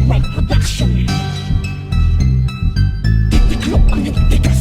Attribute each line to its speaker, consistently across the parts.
Speaker 1: Right production. Titiklop ang iyong tigas.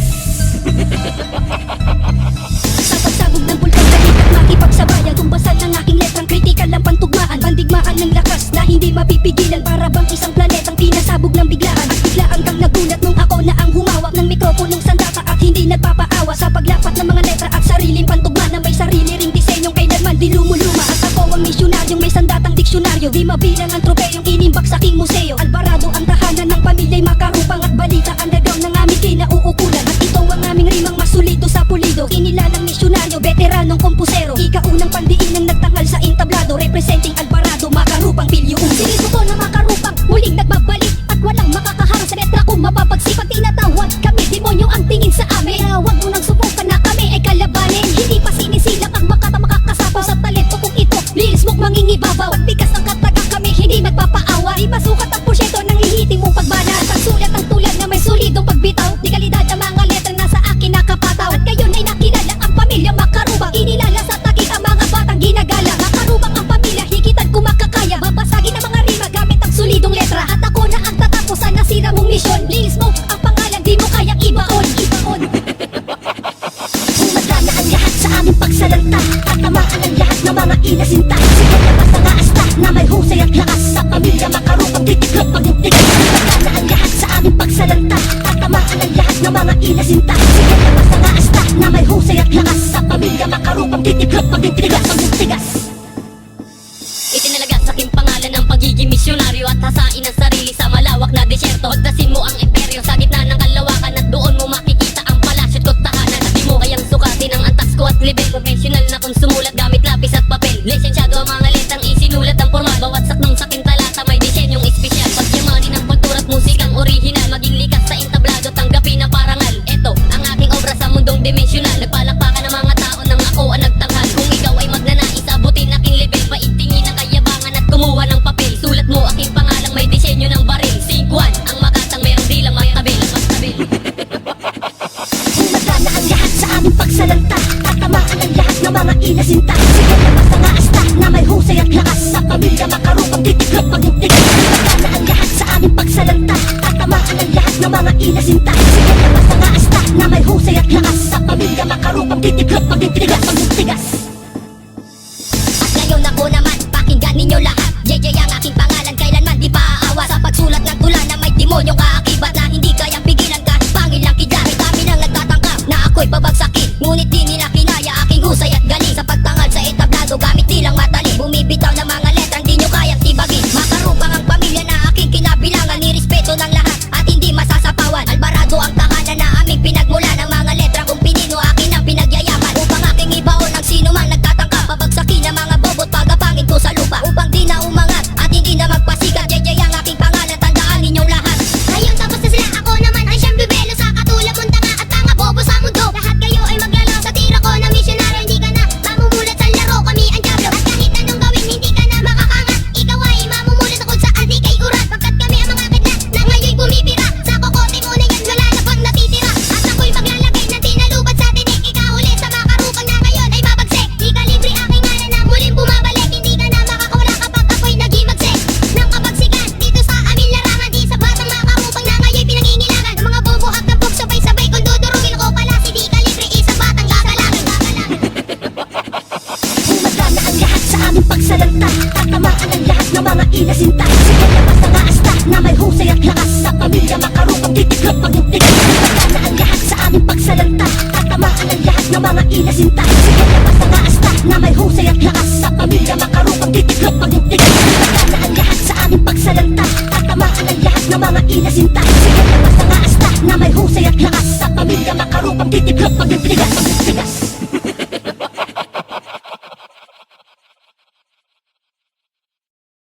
Speaker 2: Sa pagsabog ng pulkan, galit at makipagsabayan. Tumbasan ng aking letrang kritikal ang pantugmaan. Pandigmaan ng lakas na hindi mapipigilan. Para bang isang planetang pinasabog ng biglaan. At biglaan kang nagulat nung ako na ang humawak ng mikroponong sandata. At hindi nagpapaawa sa paglapat ng mga letra at sariling pantugma na may sarili ring disenyong kailanman di lumuluma. At ako ang misyonaryong may sandatang diksyonaryo. Di mabilang ang tropeyong inimbak sa aking museo. Alvarado ang tahanan ng pamilya'y makarupang. At balita underground ng aming kinauukulan. At ito ang aming rimang masulito sa pulido. Kinilalang misyonaryo, veteranong kompusero. Ikaunang pandiinang nagtangal sa entablado. Representing Alvarado, makarupang pilyuong. Siniso ko na makarupang, muling nagbabalik. At walang makakaharang sa letra kung mapapagsipag. Tinatawag kami, demonyo ang tingin sa amin. Kaya wag mo nang subukan na kami ay kalabanin. Hindi pa sinisilak ang makakasapaw sa talento kung ito lilis mo'ng mangingibabaw. Pagbigas ng katagang kami, hindi magpapaawa. Di masukat ang porsyento ng hihiting mong pagbana. At pagsulat ang tulad na may solidong pagbitaw. Di kalidad ang mga letra na sa akin nakapataw. At ngayon ay nakilala ang pamilya makarupang. Inilala sa taki ang mga batang ginagala. Makarupang ang pamilya, higitan kung makakaya. Babasagin ang mga rima gamit ang solidong letra. At ako na ang tatapusan na sira mong misyon. Linis mo ang pangalan, di mo kayang ibaon. Umadana ang lahat sa aming pagsalanta. At tamaan ang lahat ng mga inasinta. Sige na basta nga asta na may husay at lakas. Sa pamilya makarupang titiklop ang tigas. Umadana ang lahat sa aming pagsalanta. At tamaan ang lahat ng mga inasinta. Sige na basta nga asta na may husay at lakas. Sa pamilya makarupang titiklop ang tigas.
Speaker 3: Itinalaga sa aking pangalan ang pagiging misyonaryo. At hasain ang sarili sa malawak na desyerto. Pagdasin mo ang imperyo sa gitna ng kalawakan. At doon mo makikita ang palasyo't ko't tahanan. At di mo kayang sukatin ang antas ko at level. Professional na kung sumulat gamit lapis at papel. Lisensyado ang mga letrang isinulat ang formal. Bawat saknong saking talata may disenyong espesyal. Pagyamanin ang kultura at musikang orihinal. Maging likas sa entablado, tanggapin ang parangal. Eto ang aking obra sa mundong dimensional. Nagpalakpakan ng mga tao nang ako ang nagtanghal. Kung ikaw ay magnanais abutin aking level, paigtingin ang kayabangan at kumuha ng papel. Sulat mo aking pangalang may disenyo ng baril. Singkwan ang makatang merong dilang magtabil.
Speaker 2: Umadana ang lahat sa aming pagsalanta. At tamaan ang lahat ng mga inasinta. Sige na basta nga asta na may husay at lakas. Sa pamilya makarupang titiklop ang tigas. Umadana ang lahat sa aming pagsalanta. At tamaan ang lahat ng mga inasinta. Sige na basta nga asta na may husay at lakas. Sa pamilya makarupang titiklop ang tigas.
Speaker 3: At ngayon ako naman, pakinggan ninyo lahat. JJ ang aking pangalan, kailanman di pa aawa. Sa pagsulat ng tula na may demonyong kaakibat. Na hindi kayang pigilan kahit pangil lang kidahit. Kami nang nagtatangka na ako'y pabagsakin. Ngunit di nila kinaya aking husay at galing. Sa pagtangal sa entablado gamit nilang matali. Bumibitaw ng mga letrang di nyo kayang tibagin. Makarupang ang pamilya na aking kinabilangan. Nirespeto ng lahat at hindi masasapawan. Alvarado ang tahanan na aming pinagmulan. Ang mga letrang kung pinino akin ang pinagyayaman. Upang aking ibaon ang sino mang nagtatangka. Pabagsakin ang mga bobot, pagapangin ko sa lupa. Upang di na umangat at hindi na magpasikat. JJ ang aking pangalan, tandaan ninyong lahat.
Speaker 4: Ngayon tapos na sila, ako naman ay siyang bibelo. Sa katulad mong tanga at tanga bobo sa mundo. Lahat kayo ay maglalaw sa tira ko na misyonaryo. Hindi ka na mamumulat sa laro, kami ang diablo. At kahit anong gawin, hindi ka na makakangat. Ikaw ay mamumulat sa kung saan di kay urat. Pagkat kami ang mga kidlat na ngayon bumibira. Sa kokote mo na yan, wala na pang natitira. At ako'y maglalagay ng tinalubad sa tinik. Ikaw ulit sa makarupang na ngayon ay babagsik. Di ka libre aking ngalan na muling bumabalik. Hindi ka na makakawala kapag ako'y nagimagsik. Nang kapagsikan dito sa amin larangan. Di sa batang makarupang na ngayon pinangingilangan. Ang mga bobo at kapog sabay-sabay kung dudurugin ko pala. Si di ka libre isang batang gagalangan.
Speaker 2: Umadana ang lahat sa aming pagsalanta. At tamaan ang lahat ng mga inasinta. Sige na basta nga asta na may husay at lakas. Sa pamilya makarupang titiklop ang tigas. Umadana ang lahat sa aming pagsalanta. At tamaan ang lahat ng mga inasinta. Sige na basta nga asta na may husay at lakas. Sa pamilya makarupang titiklop ang tigas. Umadana ang lahat sa aming pagsalanta. At tamaan ang lahat ng mga inasinta.